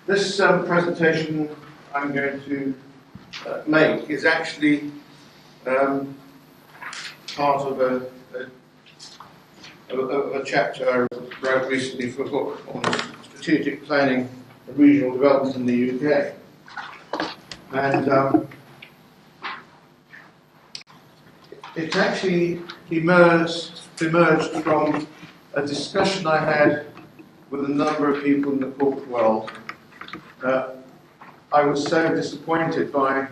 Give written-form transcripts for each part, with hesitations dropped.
This presentation I'm going to make is actually part of a chapter I wrote recently for a book on strategic planning and regional development in the UK. And it actually emerged from a discussion I had with a number of people in the corporate world. I was so disappointed by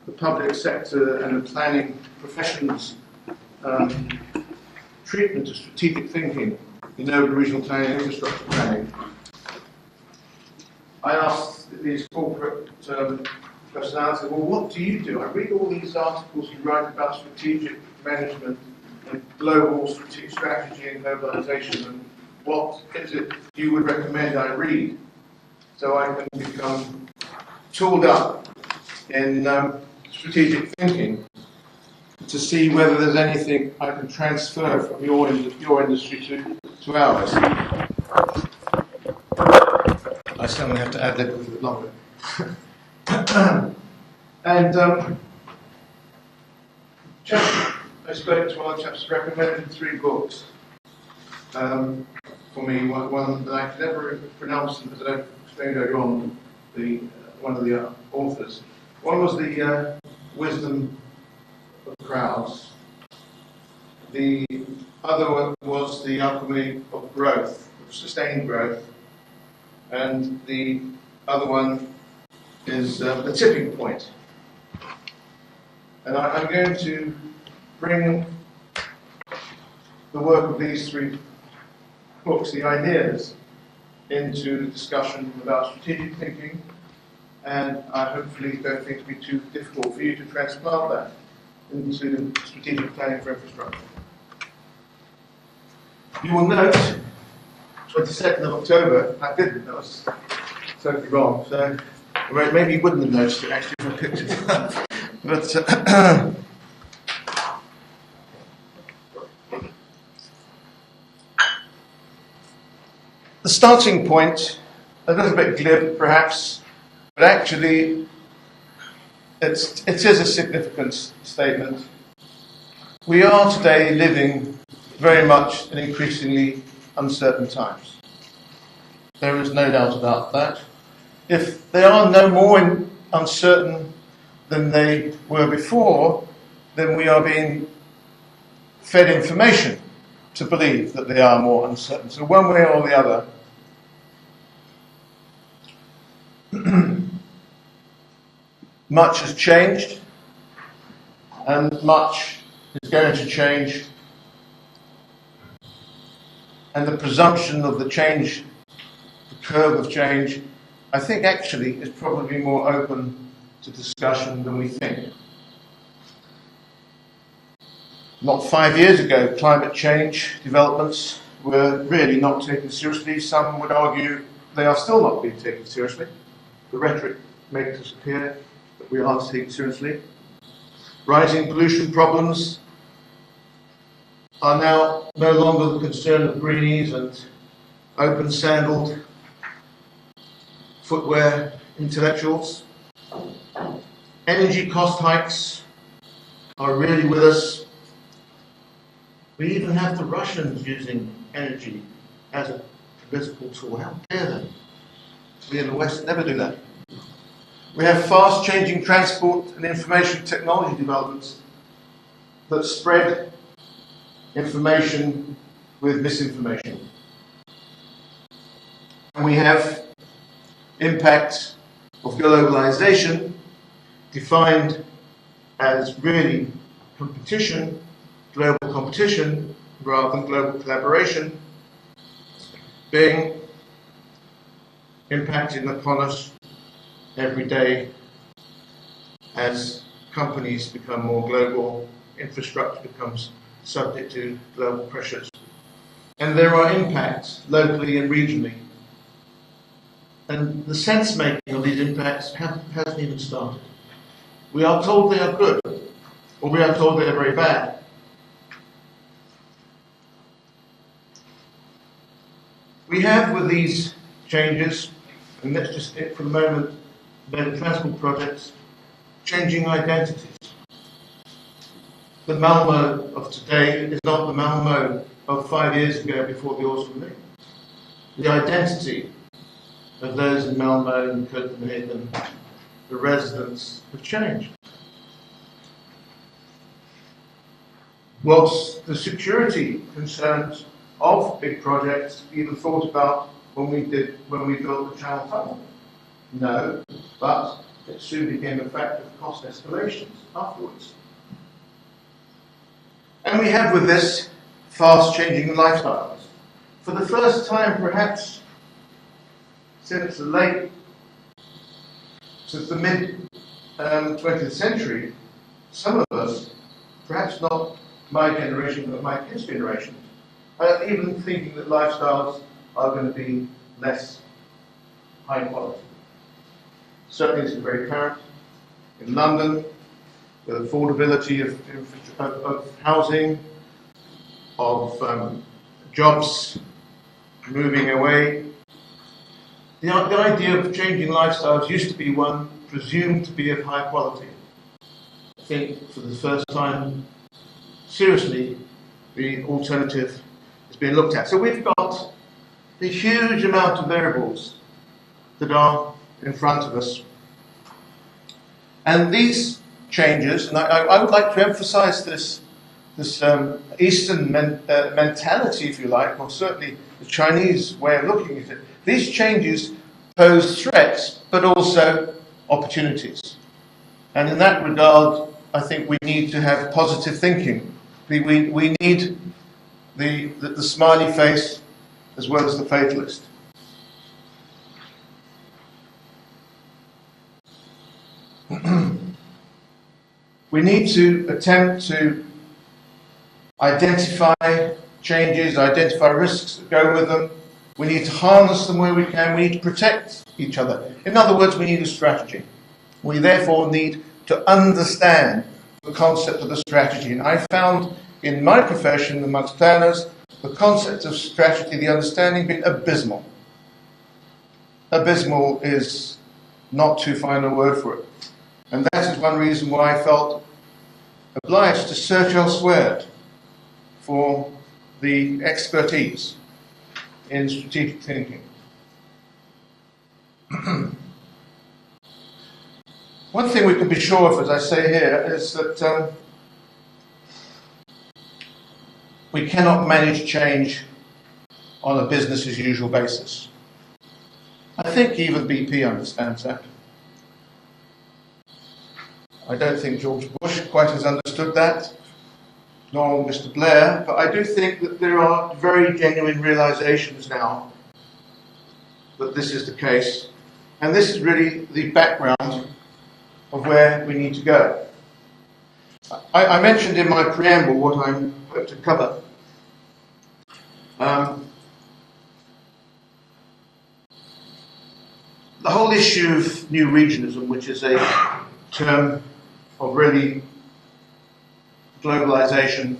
the public sector and the planning professions' treatment of strategic thinking in urban regional planning and infrastructure planning. I asked these corporate personalities, well, what do you do? I read all these articles you write about strategic management and global strategy and globalization, and what is it you would recommend I read so I can become tooled up in strategic thinking to see whether there's anything I can transfer from your industry to ours. I still have to add that a little bit longer. And I spoke to one of the chaps who recommended 3 books for me. One that I could never pronounce because I don't explain earlier on one of the authors. One was the Wisdom of Crowds. The other one was the Alchemy of Growth, of Sustained Growth, and the other one is The Tipping Point. And I'm going to bring the work of these 3 books, the ideas, into the discussion about strategic thinking, and I hopefully don't think it will be too difficult for you to transplant that into strategic planning for infrastructure. You will note, 22nd of October, I didn't, that was totally wrong, so maybe you wouldn't have noticed it actually if I picked it up. But the starting point, a little bit glib perhaps, but actually it is a significant statement. We are today living very much in increasingly uncertain times. There is no doubt about that. If they are no more uncertain than they were before, then we are being fed information to believe that they are more uncertain. So one way or the other, much has changed, and much is going to change. And the presumption of the change, the curve of change, I think actually is probably more open to discussion than we think. Not 5 years ago, climate change developments were really not taken seriously. Some would argue they are still not being taken seriously. The rhetoric makes us appear that we are taken seriously. Rising pollution problems are now no longer the concern of greenies and open-sandaled footwear intellectuals. Energy cost hikes are really with us. We even have the Russians using energy as a political tool. How dare they? We in the West never do that. We have fast-changing transport and information technology developments that spread information with misinformation. And we have impacts of globalization defined as really competition, global competition, rather than global collaboration, being impacted upon us every day as companies become more global, infrastructure becomes subject to global pressures. And there are impacts locally and regionally. And the sense-making of these impacts hasn't even started. We are told they are good, or we are told they are very bad. We have, with these changes, and let's just for the moment, the transport projects, changing identities. The Malmo of today is not the Malmo of 5 years ago before the Autumn League. The identity of those in Malmo and Copenhagen, the residents, have changed. Was the security concerns of big projects even thought about when we built the Channel Tunnel? No, but it soon became a fact of cost escalations afterwards. And we have with this fast changing lifestyles. For the first time, perhaps, since the mid 20th century, some of us, perhaps not my generation, but my kids' generation, are even thinking that lifestyles are going to be less high quality. Certainly, this is very apparent in London, with affordability of housing, of jobs moving away. The idea of changing lifestyles used to be one presumed to be of high quality. I think for the first time, seriously, the alternative is being looked at. So we've got a huge amount of variables that are in front of us. And these changes, and I would like to emphasize this Eastern mentality, if you like, or certainly the Chinese way of looking at it. These changes pose threats, but also opportunities. And in that regard, I think we need to have positive thinking. We need the smiley face as well as the fatalist. We need to attempt to identify changes, identify risks that go with them. We need to harness them where we can. We need to protect each other. In other words, we need a strategy. We therefore need to understand the concept of the strategy. And I found in my profession, amongst planners, the concept of strategy, the understanding being abysmal. Abysmal is not too fine a word for it. And that is one reason why I felt obliged to search elsewhere for the expertise in strategic thinking. One thing we can be sure of, as I say here, is that we cannot manage change on a business as usual basis. I think even BP understands that. I don't think George Bush quite has understood that, nor Mr. Blair, but I do think that there are very genuine realizations now that this is the case. And this is really the background of where we need to go. I mentioned in my preamble what I'm going to cover. The whole issue of new regionalism, which is a term of really globalization,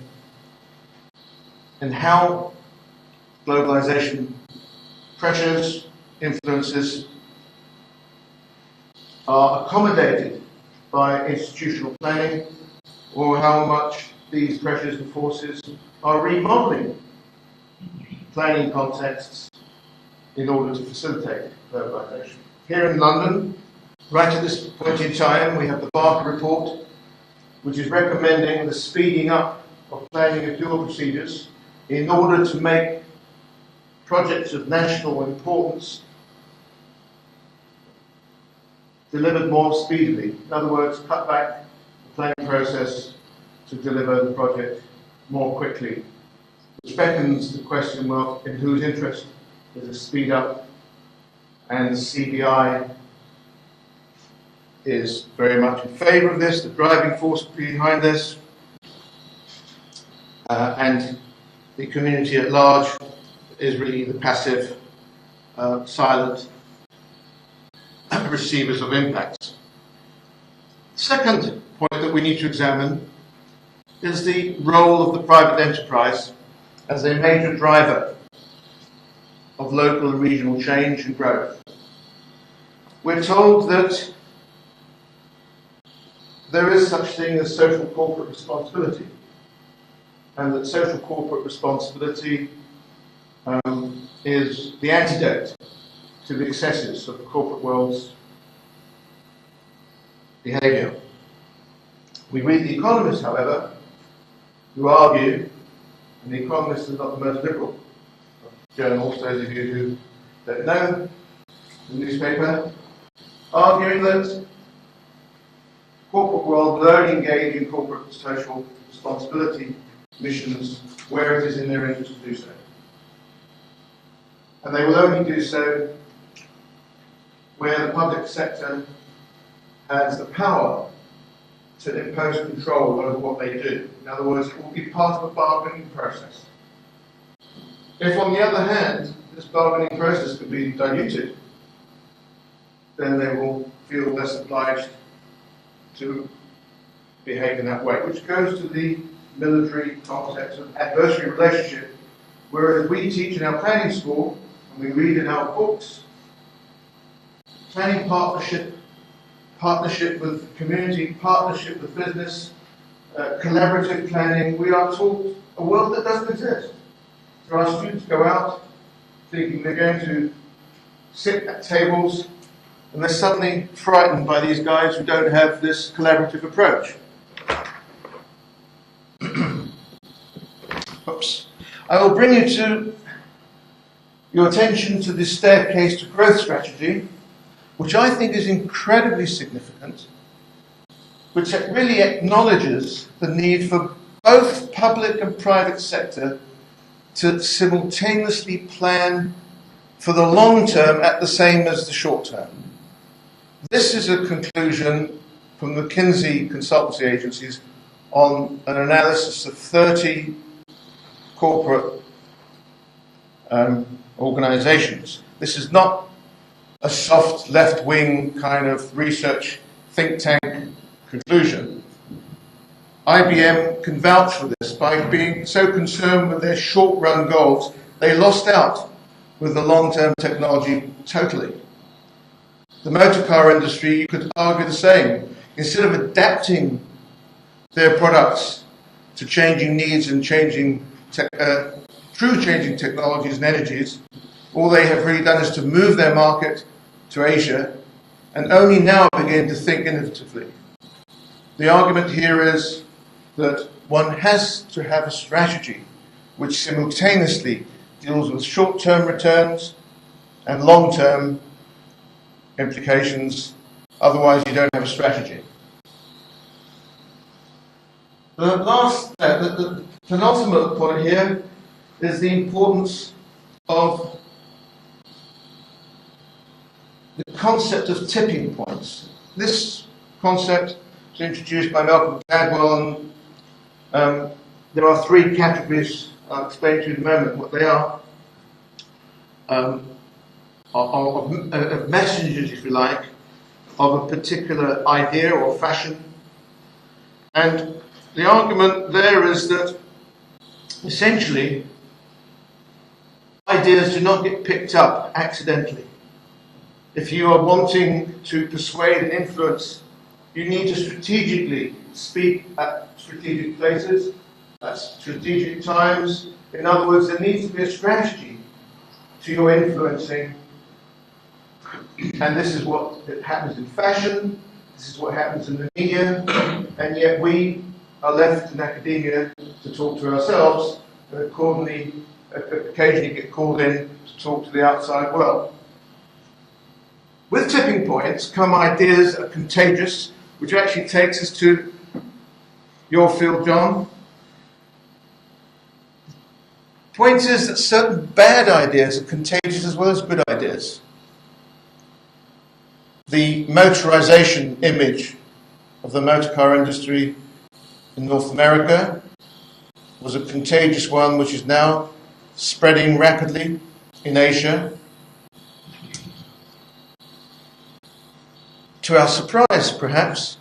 and how globalization pressures, influences are accommodated by institutional planning, or how much these pressures and forces are remodeling planning contexts in order to facilitate globalization. Here in London, right at this point in time, we have the Barker Report, which is recommending the speeding up of planning of dual procedures in order to make projects of national importance delivered more speedily. In other words, cut back the planning process to deliver the project more quickly. Which beckons the question, well, in whose interest is it speed up? And the CBI is very much in favour of this, the driving force behind this, and the community at large is really the passive, silent receivers of impacts. The second point that we need to examine is the role of the private enterprise as a major driver of local and regional change and growth. we're told that there is such thing as social corporate responsibility, and that social corporate responsibility is the antidote to the excesses of the corporate world's behaviour. We read The Economist, however, who argue, and The Economist is not the most liberal of journals, those of you who don't know the newspaper, arguing that corporate world will only engage in corporate social responsibility missions where it is in their interest to do so. And they will only do so where the public sector has the power to impose control over what they do. In other words, it will be part of a bargaining process. If, on the other hand, this bargaining process can be diluted, then they will feel less obliged to behave in that way, which goes to the military context of adversary relationship, whereas we teach in our planning school, and we read in our books, planning partnership, partnership with community, partnership with business, collaborative planning. We are taught a world that doesn't exist. So our students go out thinking they're going to sit at tables, and they're suddenly frightened by these guys who don't have this collaborative approach. Oops. I will bring your attention to the staircase to growth strategy, which I think is incredibly significant, which really acknowledges the need for both public and private sector to simultaneously plan for the long term at the same as the short term. This is a conclusion from the McKinsey consultancy agencies on an analysis of 30 corporate organizations. This is not a soft left-wing kind of research think tank conclusion. IBM can vouch for this. By being so concerned with their short-run goals, they lost out with the long-term technology totally. The motor car industry, you could argue the same. Instead of adapting their products to changing needs and changing technologies and energies, all they have really done is to move their market to Asia and only now begin to think innovatively. The argument here is that one has to have a strategy which simultaneously deals with short-term returns and long-term implications, otherwise you don't have a strategy. The penultimate point here is the importance of the concept of tipping points. This concept was introduced by Malcolm Gladwell, and there are three categories. I'll explain to you in a moment what they are, of messages, if you like, of a particular idea or fashion. And the argument there is that essentially ideas do not get picked up accidentally. If you are wanting to persuade and influence, you need to strategically speak at strategic places, at strategic times. In other words, there needs to be a strategy to your influencing. And this is what happens in fashion, this is what happens in the media, and yet we are left in academia to talk to ourselves, and accordingly, occasionally get called in to talk to the outside world. With tipping points come ideas that are contagious, which actually takes us to your field, John. Point is that certain bad ideas are contagious as well as good ideas. The motorization image of the motor car industry in North America was a contagious one which is now spreading rapidly in Asia. To our surprise, perhaps,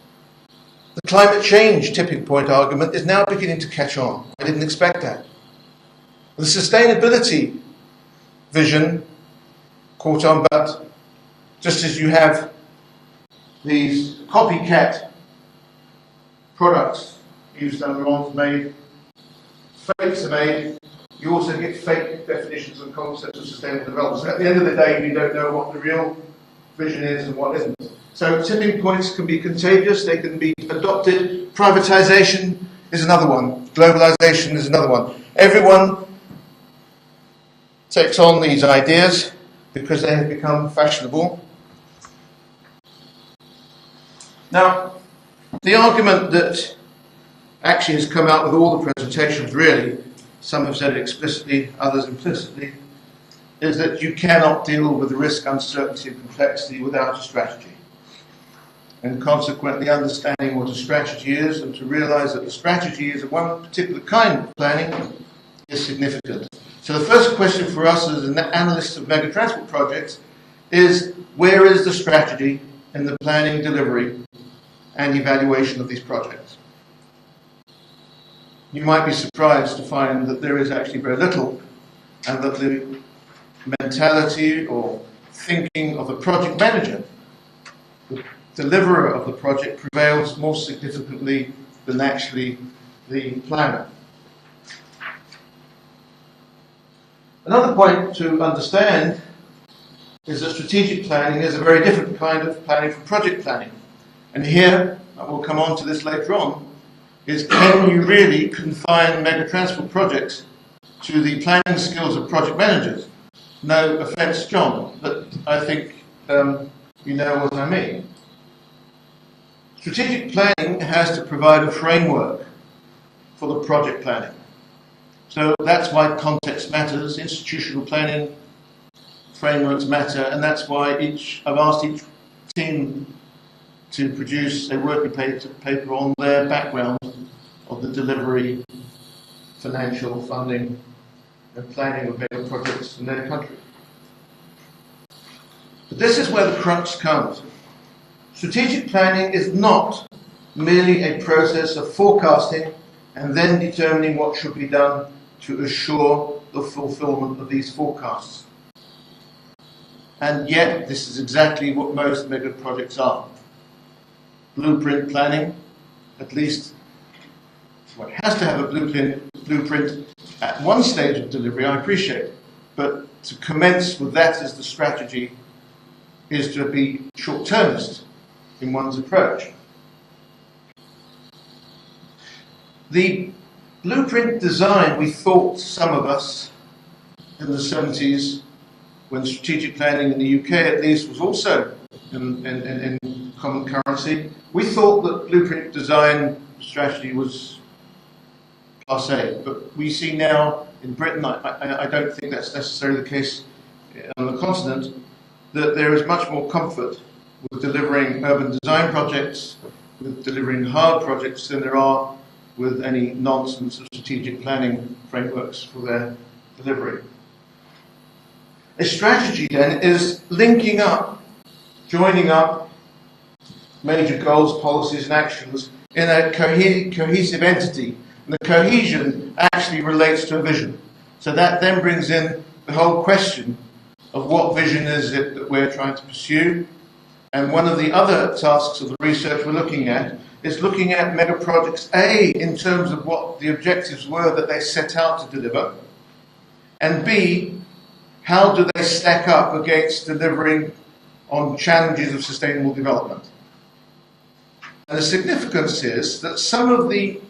the climate change tipping point argument is now beginning to catch on. I didn't expect that. The sustainability vision caught on, but just as you have these copycat products used later on made, fakes are made, you also get fake definitions and concepts of sustainable development. So at the end of the day, you don't know what the real vision is and what isn't. So tipping points can be contagious, they can be adopted. Privatization is another one. Globalization is another one. Everyone takes on these ideas because they have become fashionable. Now, the argument that actually has come out with all the presentations, really, some have said it explicitly, others implicitly, is that you cannot deal with the risk, uncertainty, and complexity without a strategy. And consequently, understanding what a strategy is and to realize that the strategy is one particular kind of planning is significant. So the first question for us as an analyst of mega transport projects is, where is the strategy in the planning, delivery, and evaluation of these projects? You might be surprised to find that there is actually very little, and that the mentality or thinking of the project manager, the deliverer of the project, prevails more significantly than actually the planner. Another point to understand is that strategic planning is a very different kind of planning from project planning. And here, and we'll come on to this later on, is can you really confine mega transport projects to the planning skills of project managers? No offence, John, but I think you know what I mean. Strategic planning has to provide a framework for the project planning. So that's why context matters, institutional planning frameworks matter, and that's why I've asked each team to produce a working paper on their background of the delivery, financial, funding, and planning of mega projects in their country. But this is where the crux comes. Strategic planning is not merely a process of forecasting and then determining what should be done to assure the fulfillment of these forecasts. And yet, this is exactly what most mega projects are. Blueprint planning, at least, well, it has to have a blueprint at one stage of delivery, I appreciate. But to commence with that as the strategy is to be short-termist in one's approach. The blueprint design, we thought, some of us, in the 70s, when strategic planning in the UK at least was also in common currency, we thought that blueprint design strategy was passé. But we see now in Britain, I don't think that's necessarily the case on the continent, that there is much more comfort with delivering urban design projects, with delivering hard projects, than there are with any nonsense of strategic planning frameworks for their delivery. A strategy then is linking up, joining up major goals, policies and actions in a cohesive entity. And the cohesion actually relates to a vision. So that then brings in the whole question of what vision is it that we're trying to pursue. And one of the other tasks of the research we're looking at is looking at mega projects, A, in terms of what the objectives were that they set out to deliver, and B, how do they stack up against delivering on challenges of sustainable development. And the significance is that some of the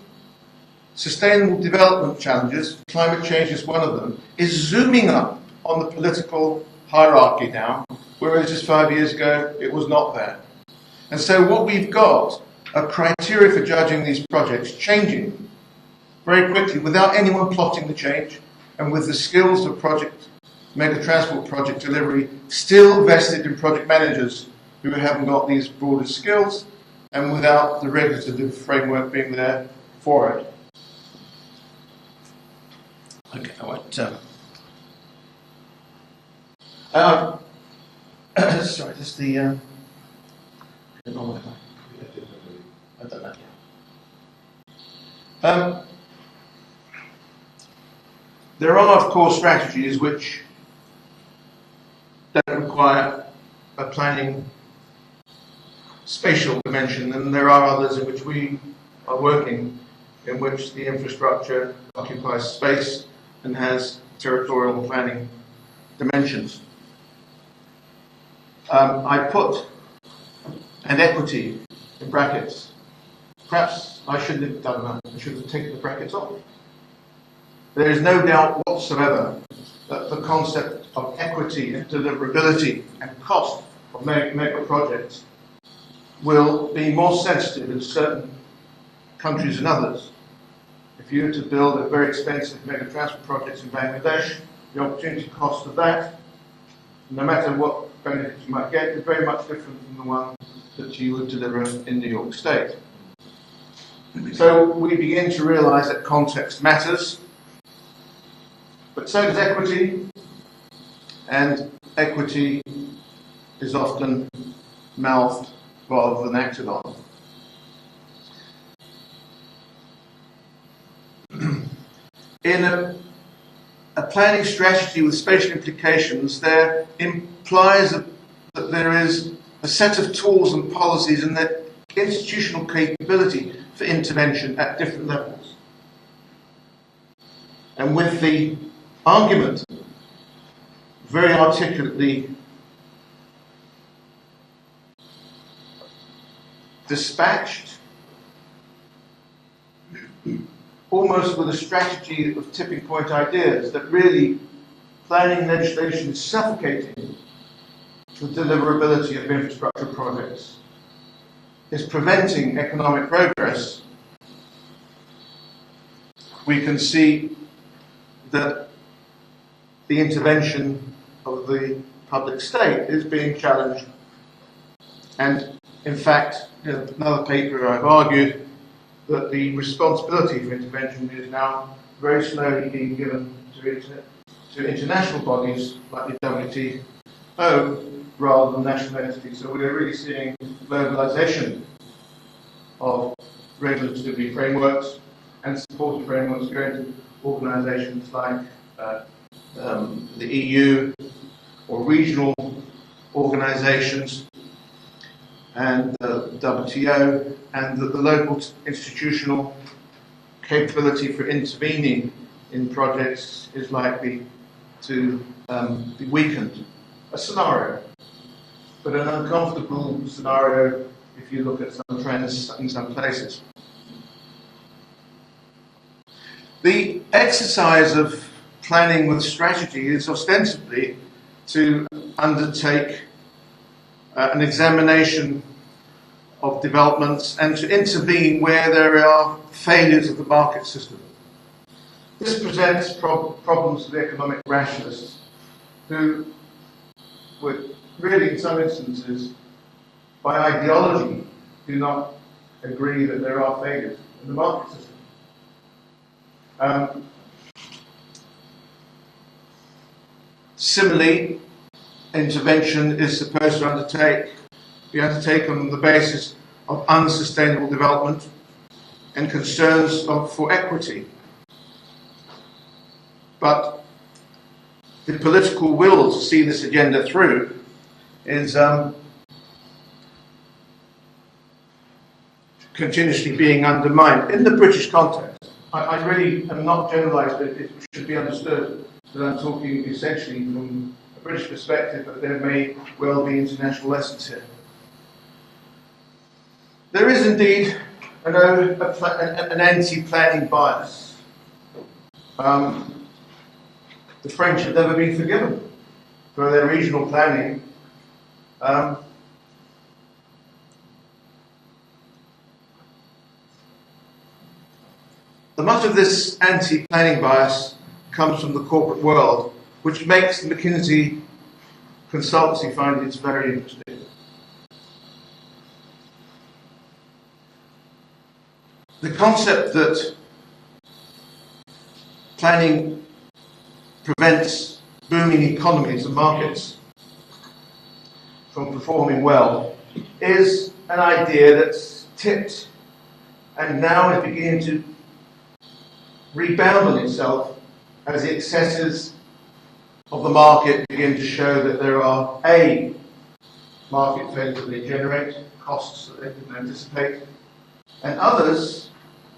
sustainable development challenges, climate change is one of them, is zooming up on the political hierarchy now, whereas just 5 years ago it was not there. And so what we've got are criteria for judging these projects changing very quickly without anyone plotting the change, and with the skills of mega transport project delivery still vested in project managers who haven't got these broader skills, and without the regulative framework being there for it. Okay, I won't. Sorry, just the. I've done that. Yeah. There are, of course, strategies which don't require a planning spatial dimension, and there are others in which we are working, in which the infrastructure occupies space and has territorial planning dimensions. I put an equity in brackets. Perhaps I shouldn't have done that. I should have taken the brackets off. There is no doubt whatsoever that the concept of equity and deliverability and cost of mega projects will be more sensitive in certain countries than others. If you were to build a very expensive mega transport project in Bangladesh, the opportunity cost of that, no matter what benefits you might get, is very much different from the one that you would deliver in New York State. So we begin to realize that context matters, but so does equity, and equity is often mouthed rather than acted on. In a planning strategy with spatial implications, there implies that there is a set of tools and policies and that institutional capability for intervention at different levels. And with the argument very articulately dispatched, almost with a strategy of tipping point ideas, that really planning legislation is suffocating the deliverability of infrastructure projects, is preventing economic progress, we can see that the intervention of the public state is being challenged. And in fact, in another paper I've argued that the responsibility for intervention is now very slowly being given to international bodies like the WTO rather than national entities. So we're really seeing globalization of regulatory frameworks and supportive frameworks going to organizations like the EU or regional organizations and the WTO, and that the local institutional capability for intervening in projects is likely to be weakened. A scenario, but an uncomfortable scenario if you look at some trends in some places. The exercise of planning with strategy is ostensibly to undertake an examination of developments and to intervene where there are failures of the market system. This presents problems to the economic rationalists who would really, in some instances, by ideology, do not agree that there are failures in the market system. Similarly, intervention is supposed to be undertaken on the basis of unsustainable development and concerns for equity. But the political will to see this agenda through is continuously being undermined. In the British context, I really am not generalised, but it should be understood that I'm talking essentially from a British perspective, but there may well be international lessons here. There is indeed an anti-planning bias. The French have never been forgiven for their regional planning. Much of this anti-planning bias comes from the corporate world, which makes the McKinsey consultancy findings very interesting. The concept that planning prevents booming economies and markets from performing well is an idea that's tipped and now is beginning to rebound on itself as the excesses of the market begin to show that there are A, market failures that they generate, costs that they didn't anticipate, and others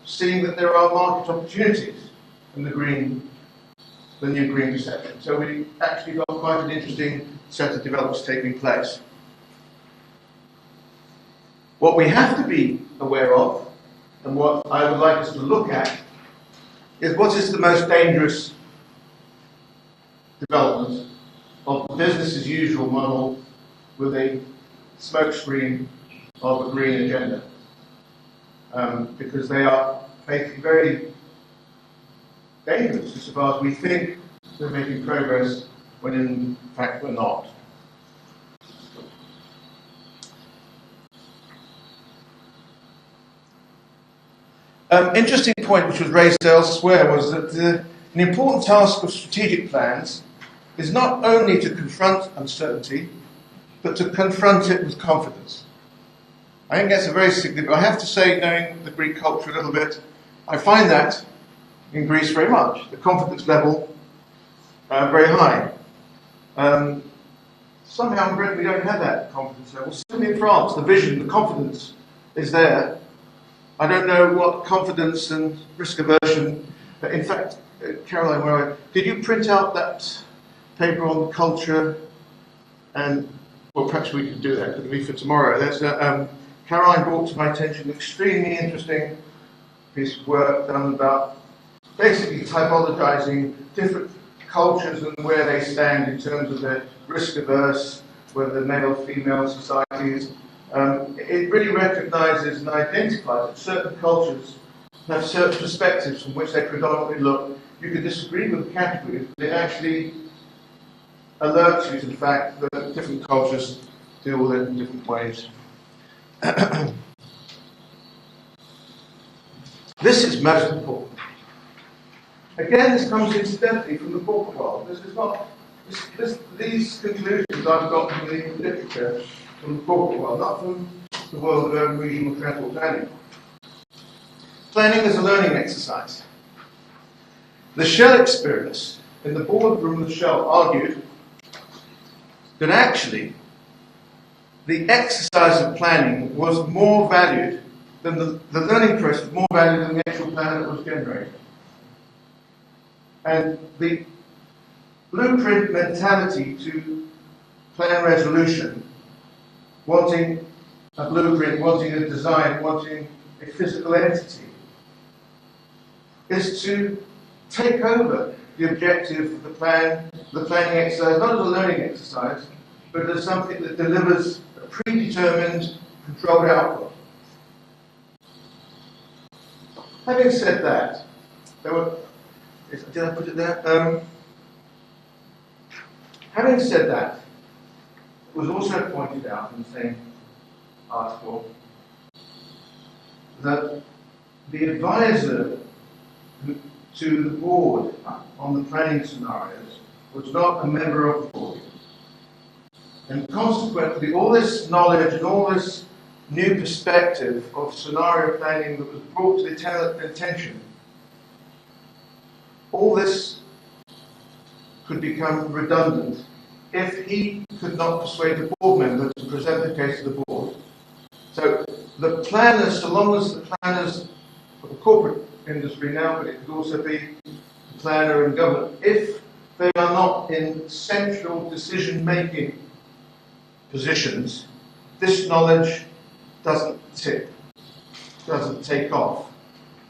seeing that there are market opportunities in the new green perception. So we actually got quite an interesting set of developments taking place. What we have to be aware of, and what I would like us to look at, is what is the most dangerous development of the business as usual model with a smokescreen of a green agenda. Because they are making very dangerous as far as we think we're making progress when in fact we're not. Interesting point which was raised elsewhere was that an important task of strategic plans is not only to confront uncertainty, but to confront it with confidence. I think that's a very significant. I have to say, knowing the Greek culture a little bit, I find that in Greece very much. The confidence level very high. Somehow in Britain we don't have that confidence level. Certainly in France, the vision, the confidence is there. I don't know what confidence and risk aversion. In fact, Caroline, did you print out that paper on culture? And well, perhaps we could do that. It could be for tomorrow. There's Caroline brought to my attention an extremely interesting piece of work done about basically typologizing different cultures and where they stand in terms of their risk averse, whether male-female societies. It really recognizes and identifies that certain cultures have certain perspectives from which they predominantly look. You can disagree with the categories, but it actually alerts you to the fact that different cultures deal with it in different ways. This is most important. Again, this comes incidentally from the corporate world. This is not these conclusions I've got from the literature from the corporate world, not from the world of urban regional transport planning. Planning is a learning exercise. The Shell experience in the boardroom of Shell argued that actually the exercise of planning was more valued than the learning process was more valued than the actual plan that was generated. And the blueprint mentality to plan resolution, wanting a blueprint, wanting a design, wanting a physical entity, is to take over the objective of the planning exercise, not as a learning exercise, but as something that delivers a predetermined, controlled output. Having said that, did I put it there? Having said that, it was also pointed out in the same article that the advisor to the board on the planning scenarios was not a member of the board. And consequently, all this knowledge and all this new perspective of scenario planning that was brought to the attention, all this could become redundant if he could not persuade the board member to present the case to the board. So the planners, so long as the planners of the corporate industry now, but it could also be the planner and government, if they are not in central decision-making positions, this knowledge doesn't tip, doesn't take off.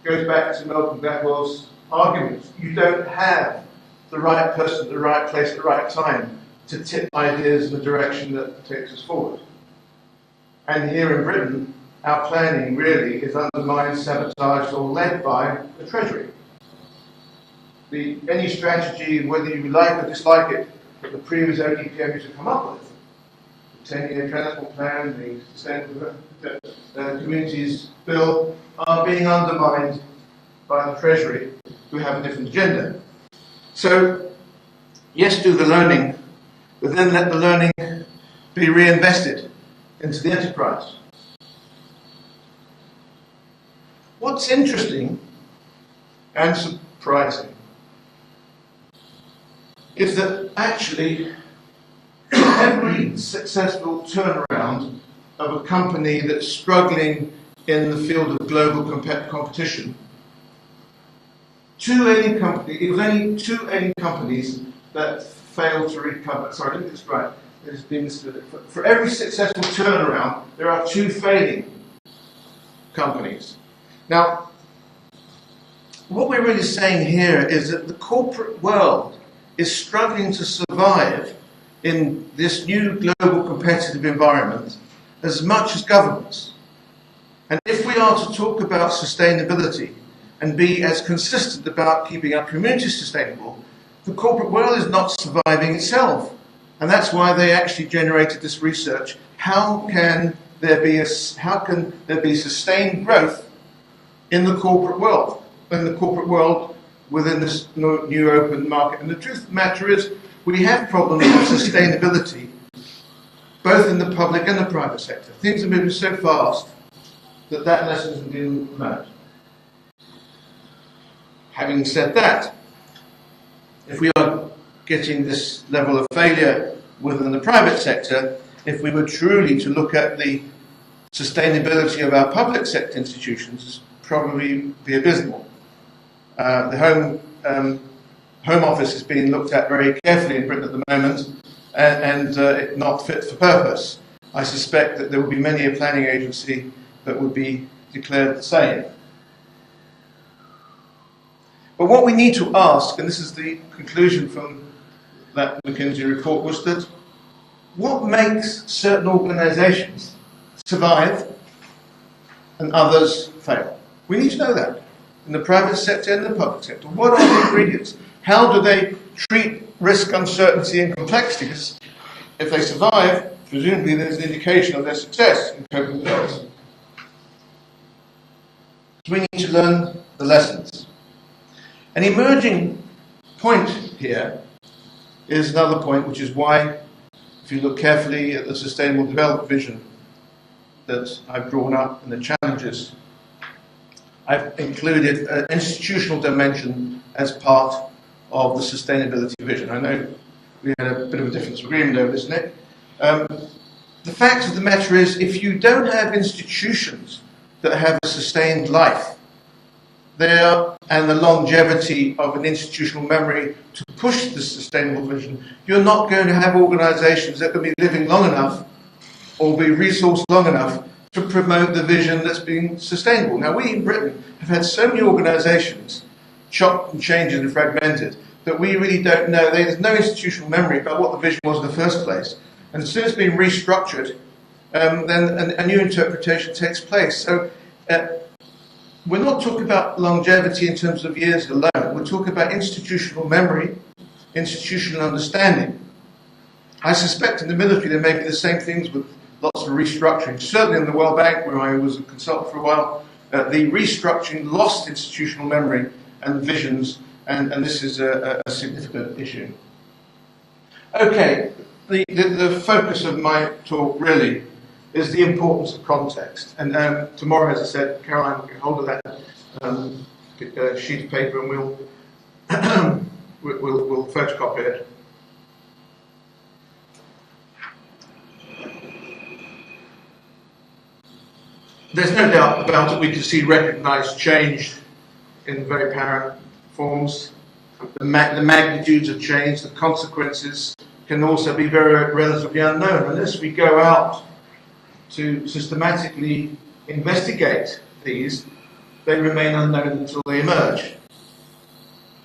It goes back to Malcolm Gladwell's arguments. You don't have the right person at the right place at the right time to tip ideas in the direction that takes us forward. And here in Britain, our planning really is undermined, sabotaged, or led by the Treasury. Any strategy, whether you like or dislike it, that the previous ODPM used to come up with, the 10-year transport plan, the Sustainable Communities Bill, are being undermined by the Treasury, who have a different agenda. So, yes, do the learning, but then let the learning be reinvested into the enterprise. What's interesting and surprising is that actually every successful turnaround of a company that's struggling in the field of global competition. It was only two alien companies that failed to recover. Sorry, I think it's right. There's been for every successful turnaround, there are two failing companies. Now, what we're really saying here is that the corporate world is struggling to survive in this new global competitive environment as much as governments. And if we are to talk about sustainability and be as consistent about keeping our communities sustainable, the corporate world is not surviving itself. And that's why they actually generated this research. How can there be sustained growth in the corporate world? Within this new open market. And the truth of the matter is, we have problems with sustainability, both in the public and the private sector. Things are moving so fast that lesson isn't being learned. Having said that, if we are getting this level of failure within the private sector, if we were truly to look at the sustainability of our public sector institutions, it's probably be abysmal. The Home Office is being looked at very carefully in Britain at the moment, and not fit for purpose. I suspect that there will be many a planning agency that would be declared the same. But what we need to ask, and this is the conclusion from that McKinsey report, was that what makes certain organisations survive and others fail? We need to know that in the private sector and the public sector. What are the ingredients? How do they treat risk, uncertainty and complexity? Because if they survive, presumably there's an indication of their success in coping with those. We need to learn the lessons. An emerging point here is another point, which is why, if you look carefully at the Sustainable Development Vision that I've drawn up and the challenges, I've included an institutional dimension as part of the sustainability vision. I know we had a bit of a difference of agreement over this, Nick. The fact of the matter is, if you don't have institutions that have a sustained life, and the longevity of an institutional memory to push the sustainable vision, you're not going to have organisations that can be living long enough or be resourced long enough to promote the vision that's being sustainable. Now, we in Britain have had so many organisations chopped and changed and fragmented that we really don't know. There's no institutional memory about what the vision was in the first place. And as soon as it's been restructured, then a new interpretation takes place. So we're not talking about longevity in terms of years alone. We're talking about institutional memory, institutional understanding. I suspect in the military there may be the same things with lots of restructuring. Certainly in the World Bank, where I was a consultant for a while, the restructuring lost institutional memory and visions, and this is a significant issue. Okay, the focus of my talk really is the importance of context. And tomorrow, as I said, Caroline will get hold of that sheet of paper and we'll photocopy it. There's no doubt about it, we can see recognised change in very apparent forms. The magnitudes of change, the consequences can also be very relatively unknown. Unless we go out to systematically investigate these, they remain unknown until they emerge.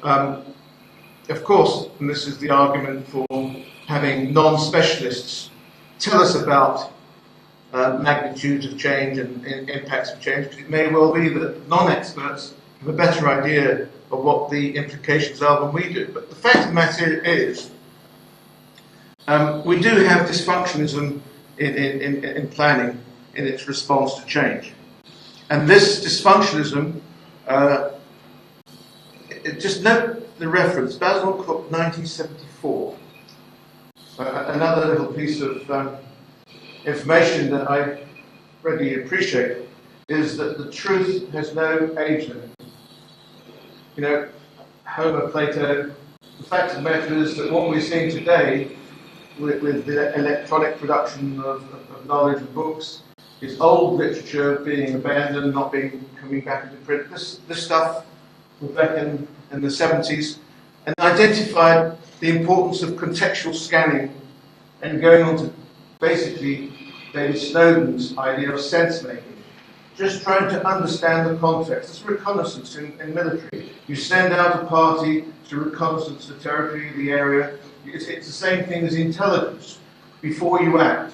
Of course, and this is the argument for having non-specialists tell us about magnitudes of change and impacts of change, because it may well be that non-experts have a better idea of what the implications are than we do. But the fact of the matter is, we do have dysfunctionalism in planning in its response to change. And this dysfunctionalism, just note the reference, Basil Cook, 1974. Another little piece of information that I really appreciate is that the truth has no age limit. You know, Homer, Plato, the fact of the matter is that what we're seeing today with the electronic production of knowledge and books. It's old literature being abandoned, not coming back into print. This stuff was back in the 70s, and identified the importance of contextual scanning and going on to basically David Snowden's idea of sense making. Just trying to understand the context. It's reconnaissance in military. You send out a party to reconnaissance the territory, the area. It's the same thing as intelligence before you act.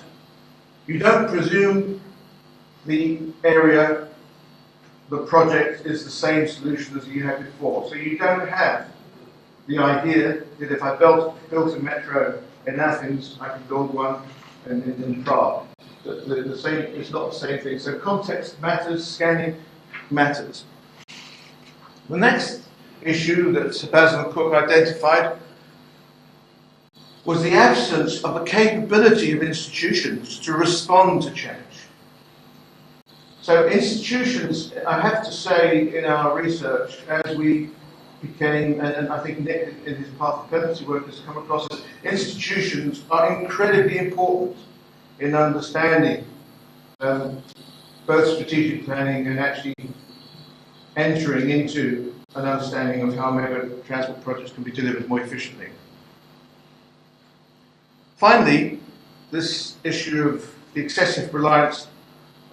You don't presume the area, the project is the same solution as you had before. So you don't have the idea that if I built a metro in Athens, I can build one in Prague. The same, it's not the same thing. So context matters, scanning matters. The next issue that Basil and Cook identified was the absence of a capability of institutions to respond to change. So institutions, I have to say, in our research, as we became, and I think Nick in his path of dependency work has come across this, institutions are incredibly important in understanding both strategic planning and actually entering into an understanding of how mega transport projects can be delivered more efficiently. Finally, this issue of the excessive reliance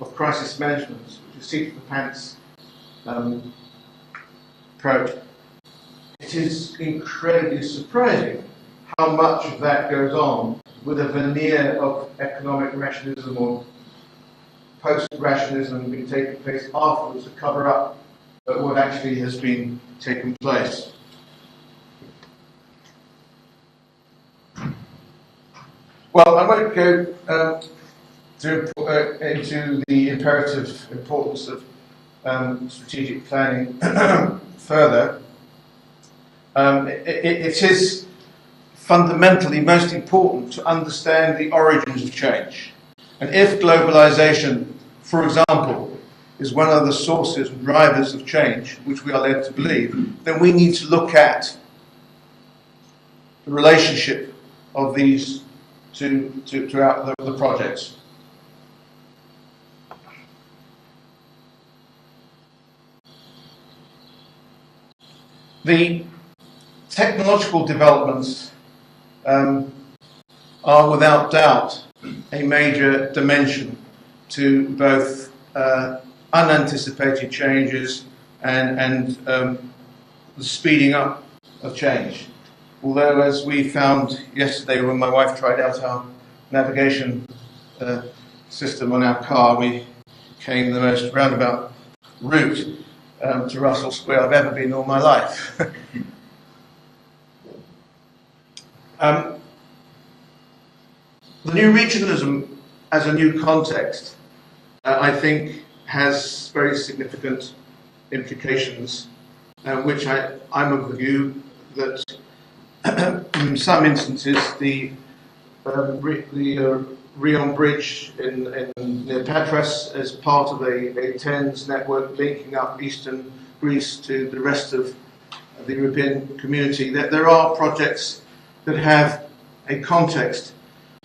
of crisis management, which is seat of the pants approach. It is incredibly surprising how much of that goes on with a veneer of economic rationalism or post-rationalism being taking place afterwards to cover up what actually has been taking place. Well, I won't go into the imperative importance of strategic planning further. It is fundamentally most important to understand the origins of change. And if globalization, for example, is one of the sources and drivers of change, which we are led to believe, then we need to look at the relationship of these throughout the projects. The technological developments are without doubt a major dimension to both unanticipated changes and the speeding up of change. Although, as we found yesterday when my wife tried out our navigation system on our car, we came the most roundabout route to Russell Square I've ever been all my life. The new regionalism as a new context, I think, has very significant implications, which I'm of the view that in some instances the Rion Bridge near Patras as part of a TENS network linking up eastern Greece to the rest of the European community, that there are projects that have a context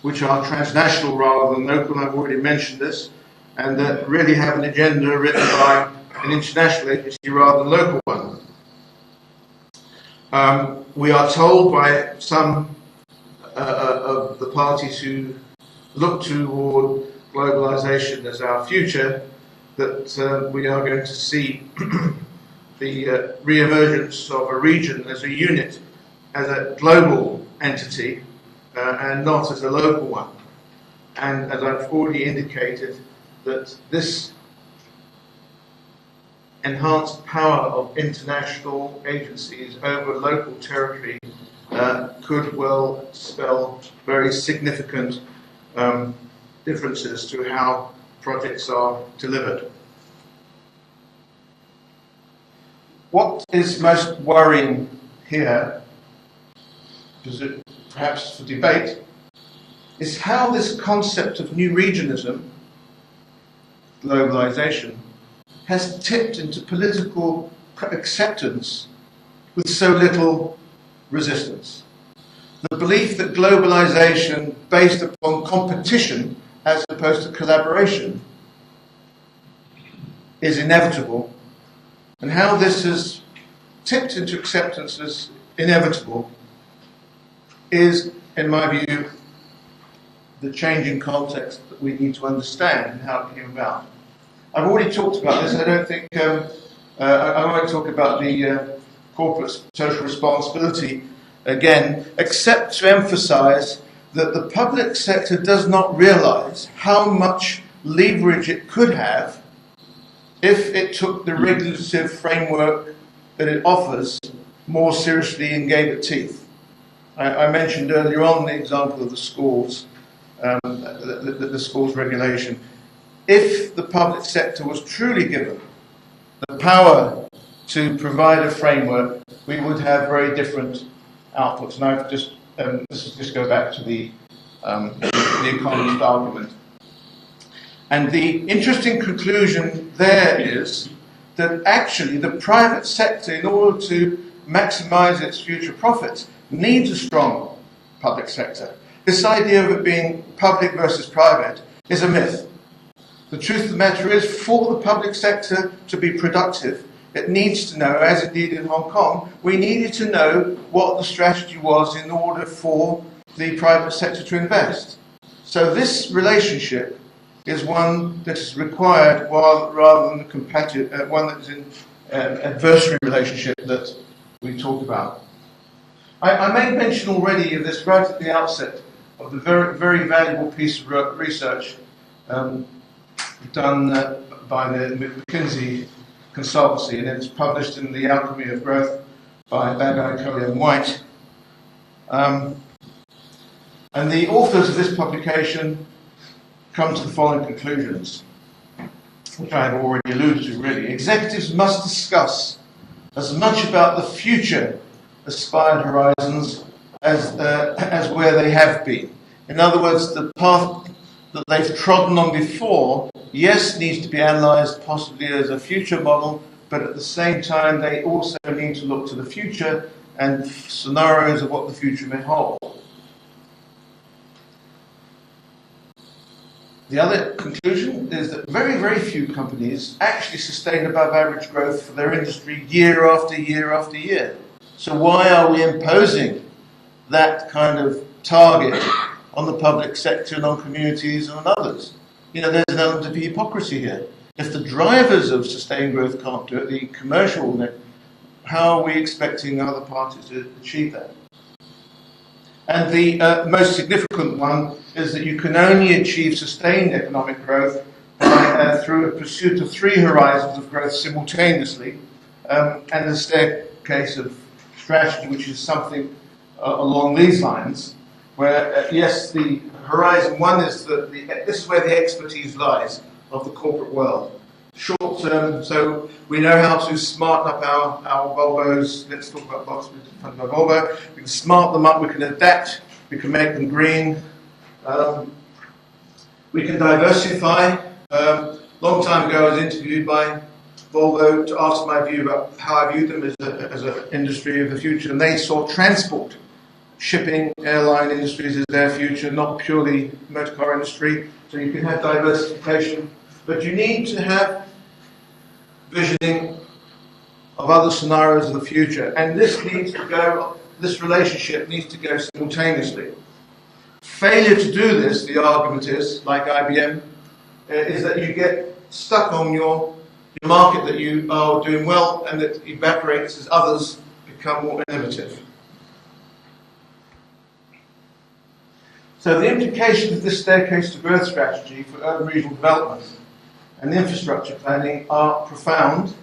which are transnational rather than local. I've already mentioned this, and that really have an agenda written by an international agency rather than local one. We are told by some of the parties who look toward globalization as our future that we are going to see the re-emergence of a region as a unit, as a global entity, and not as a local one. And as I've already indicated, that this enhanced power of international agencies over local territory could well spell very significant differences to how projects are delivered. What is most worrying here, perhaps for debate, is how this concept of new regionalism, globalization, has tipped into political acceptance with so little resistance. The belief that globalization based upon competition as opposed to collaboration is inevitable, and how this has tipped into acceptance as inevitable is, in my view, the changing context that we need to understand and how it came about. I've already talked about this. I don't think I won't talk about the corporate social responsibility again, except to emphasize that the public sector does not realize how much leverage it could have if it took the regulative framework that it offers more seriously and gave it teeth. I mentioned earlier on the example of the schools, the schools regulation. If the public sector was truly given the power to provide a framework, we would have very different outputs. And I've just this is just go back to the economist argument. And the interesting conclusion there is that actually the private sector, in order to maximize its future profits, needs a strong public sector. This idea of it being public versus private is a myth. The truth of the matter is, for the public sector to be productive, it needs to know, as it did in Hong Kong, we needed to know what the strategy was in order for the private sector to invest. So this relationship is one that is required rather than one that is in adversary relationship that we talked about. I made mention already of this right at the outset of the very, very valuable piece of research done by the McKinsey consultancy, and it's published in The Alchemy of Growth by Bagai, Collier and White. And the authors of this publication come to the following conclusions, which I have already alluded to really. Executives must discuss as much about the future aspired horizons as where they have been. In other words, the path that they've trodden on before, yes, needs to be analysed possibly as a future model, but at the same time they also need to look to the future and scenarios of what the future may hold. The other conclusion is that very, very few companies actually sustain above average growth for their industry year after year after year. So why are we imposing that kind of target on the public sector and on communities and on others? You know, there's an element of hypocrisy here. If the drivers of sustained growth can't do it, the commercial, how are we expecting other parties to achieve that? And the most significant one is that you can only achieve sustained economic growth through a pursuit of three horizons of growth simultaneously, and a staircase of strategy, which is something along these lines, where, yes, the horizon one is that this is where the expertise lies of the corporate world. Short term, so we know how to smarten up our Volvos. Let's talk about Volvos in front of our Volvo. We can smart them up, we can adapt, we can make them green. We can diversify. Long time ago I was interviewed by Volvo to ask my view about how I viewed them as an industry of the future, and they saw transport, shipping, airline industries as their future, not purely motor car industry. So you can have diversification, but you need to have visioning of other scenarios of the future, and this relationship needs to go simultaneously. Failure to do this, the argument is, like IBM, is that you get stuck on your market that you are doing well, and that evaporates as others become more innovative. So the implications of this staircase to growth strategy for urban regional development and infrastructure planning are profound.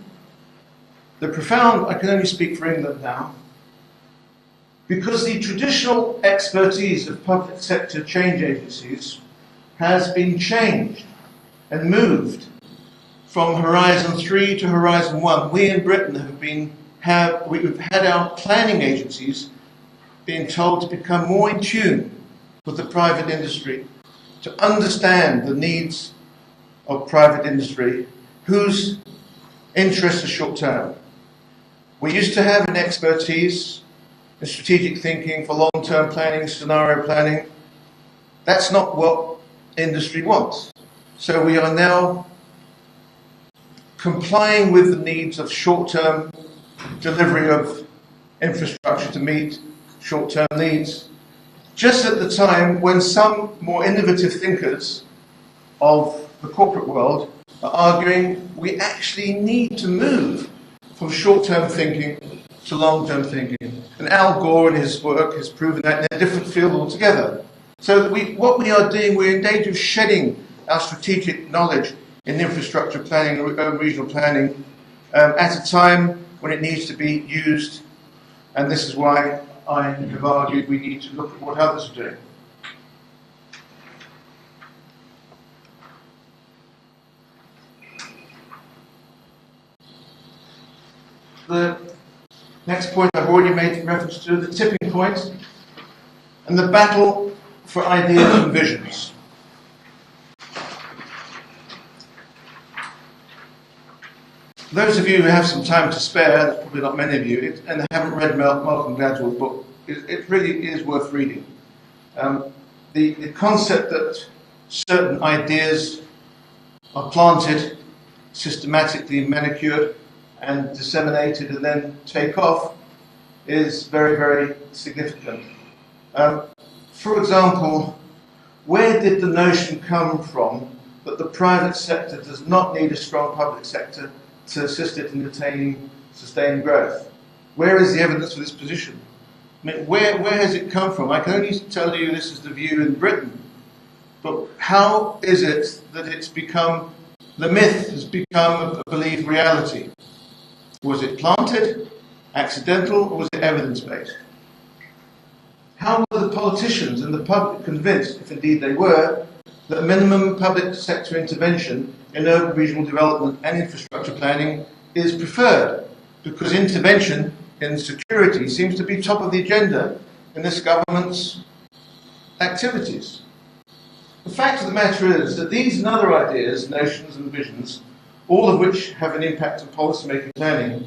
They're profound, I can only speak for England now, because the traditional expertise of public sector change agencies has been changed and moved from Horizon 3 to Horizon 1. We in Britain we've had our planning agencies being told to become more in tune with the private industry, to understand the needs of private industry, whose interests are short term. We used to have an expertise in strategic thinking, for long-term planning, scenario planning. That's not what industry wants. So we are now complying with the needs of short-term delivery of infrastructure to meet short-term needs, just at the time when some more innovative thinkers of the corporate world are arguing we actually need to move from short-term thinking to long-term thinking. And Al Gore in his work has proven that in a different field altogether. So what we are doing, we're in danger of shedding our strategic knowledge in infrastructure planning and regional planning at a time when it needs to be used. And this is why I have argued we need to look at what others are doing. The next point I've already made reference to, the tipping point and the battle for ideas and visions. Those of you who have some time to spare, probably not many of you, and haven't read Malcolm Gladwell's book, it really is worth reading. The concept that certain ideas are planted, systematically manicured and disseminated and then take off is very, very significant. For example, where did the notion come from that the private sector does not need a strong public sector to assist it in attaining sustained growth? Where is the evidence for this position? I mean, where has it come from? I can only tell you this is the view in Britain, but how is it that it's become, the myth has become a believed reality? Was it planted, accidental, or was it evidence-based? How were the politicians and the public convinced, if indeed they were, that minimum public sector intervention in urban regional development and infrastructure planning is preferred? Because intervention in security seems to be top of the agenda in this government's activities. The fact of the matter is that these and other ideas, notions and visions, all of which have an impact on policymaking planning,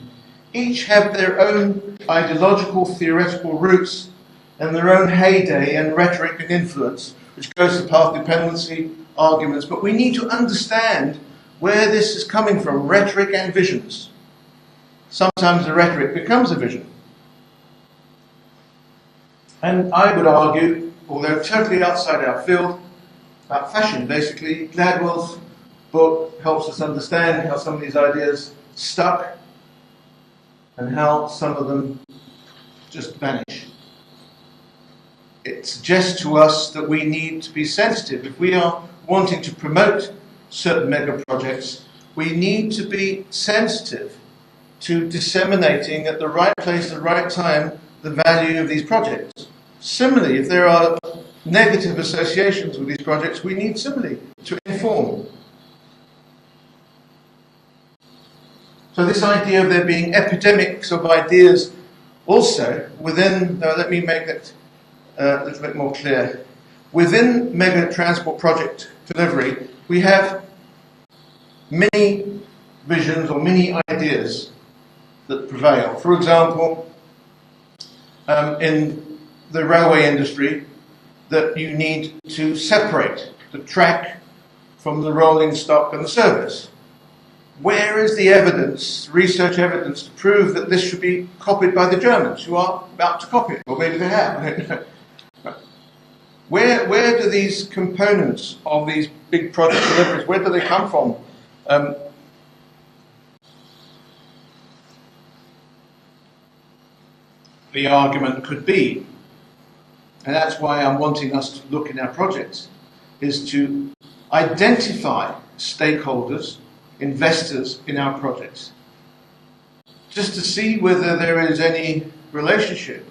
each have their own ideological, theoretical roots and their own heyday and rhetoric and influence, which goes to path dependency arguments. But we need to understand where this is coming from, rhetoric and visions. Sometimes the rhetoric becomes a vision. And I would argue, although totally outside our field, about fashion basically, Gladwell's book helps us understand how some of these ideas stuck and how some of them just vanish. It suggests to us that we need to be sensitive. If we are wanting to promote certain mega projects, we need to be sensitive to disseminating at the right place at the right time the value of these projects. Similarly, if there are negative associations with these projects, we need similarly to inform. So this idea of there being epidemics of ideas also within, let me make it a little bit more clear. Within mega transport project delivery, we have many visions or many ideas that prevail. For example, in the railway industry, that you need to separate the track from the rolling stock and the service. Where is the evidence, research evidence, to prove that this should be copied by the Germans, who are about to copy it, or maybe they have? Where do these components of these big project deliveries, where do they come from? The argument could be, and that's why I'm wanting us to look in our projects, is to identify stakeholders, investors in our projects, just to see whether there is any relationship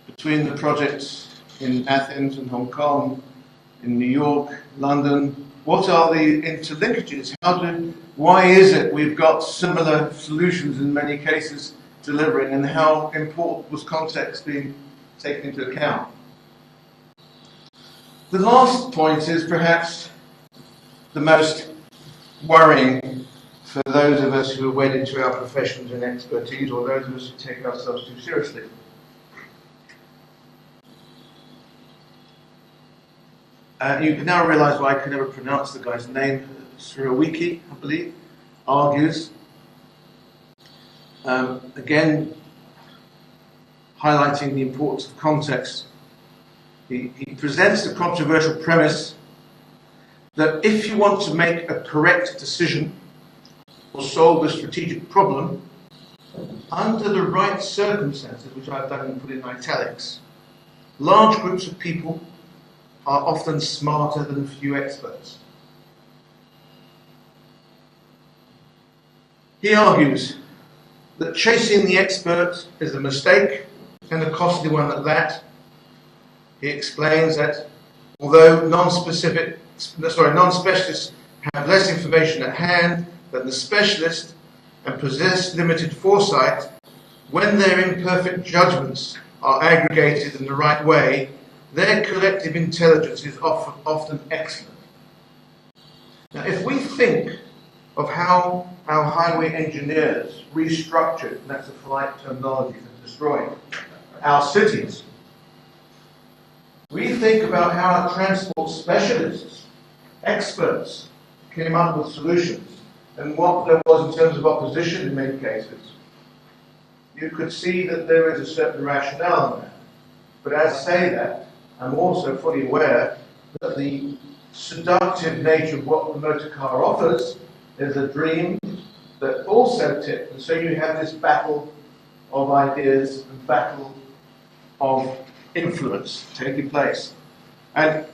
between the projects in Athens and Hong Kong, in New York, London. What are the interlinkages? Why is it we've got similar solutions in many cases delivering, and how important was context being taken into account? The last point is perhaps the most worrying for those of us who are wedded to our professions and expertise, or those of us who take ourselves too seriously. You can now realise why I can never pronounce the guy's name. Surowiecki, I believe, argues, again, highlighting the importance of context. He presents the controversial premise that if you want to make a correct decision or solve a strategic problem, under the right circumstances, which I've done and put in italics, large groups of people are often smarter than a few experts. He argues that chasing the expert is a mistake, and a costly one at that. He explains that although non-specialists have less information at hand than the specialist and possess limited foresight, when their imperfect judgments are aggregated in the right way, their collective intelligence is often excellent. Now, if we think of how our highway engineers restructured, and that's a polite terminology for destroying, our cities, we think about how our transport specialists, experts, came up with solutions and what there was in terms of opposition in many cases. You could see that there is a certain rationale in that. But as I say that, I'm also fully aware that the seductive nature of what the motor car offers is a dream that also tipped. And so you have this battle of ideas and battle of influence taking place. And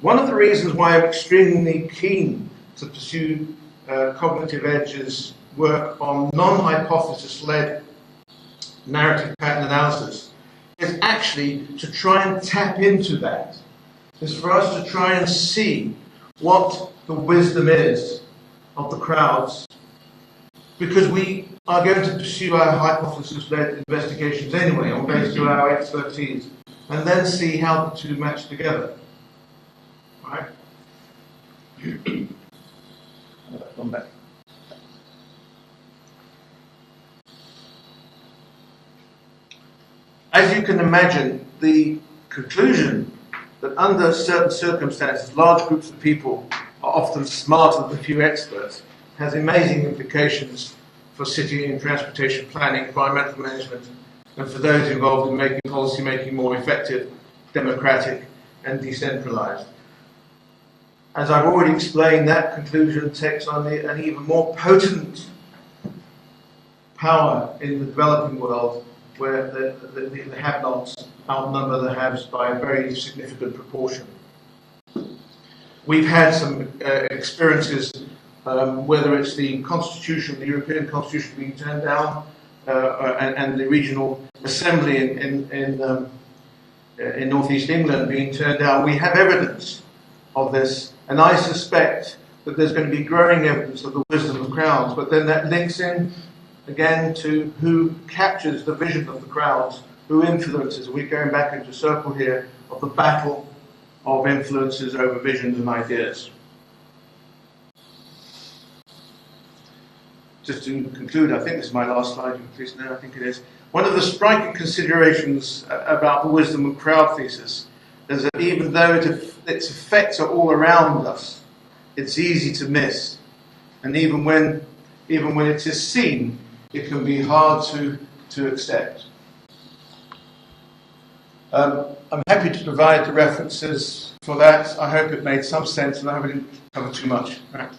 one of the reasons why I'm extremely keen to pursue Cognitive Edge's work on non-hypothesis-led narrative pattern analysis is actually to try and tap into that. Is for us to try and see what the wisdom is of the crowds, because we are going to pursue our hypothesis-led investigations anyway on based on our expertise, and then see how the two match together. Right? Come back. As you can imagine, the conclusion that under certain circumstances, large groups of people are often smarter than a few experts has amazing implications for city and transportation planning, environmental management, and for those involved in making policy making more effective, democratic, and decentralized. As I've already explained, that conclusion takes on an even more potent power in the developing world, where the have-nots outnumber the haves by a very significant proportion. We've had some experiences, whether it's the Constitution, the European Constitution being turned down, and the regional assembly in northeast England being turned down. We have evidence of this, and I suspect that there's going to be growing evidence of the wisdom of crowds, but then that links in again to who captures the vision of the crowds, who influences. We're going back into a circle here of the battle of influences over visions and ideas. Just to conclude, I think this is my last slide, please. No, I think it is. One of the striking considerations about the wisdom of crowd thesis is that even though its effects are all around us, it's easy to miss. And even when it is seen, it can be hard to accept. I'm happy to provide the references for that. I hope it made some sense, and I hope I didn't cover too much. Right.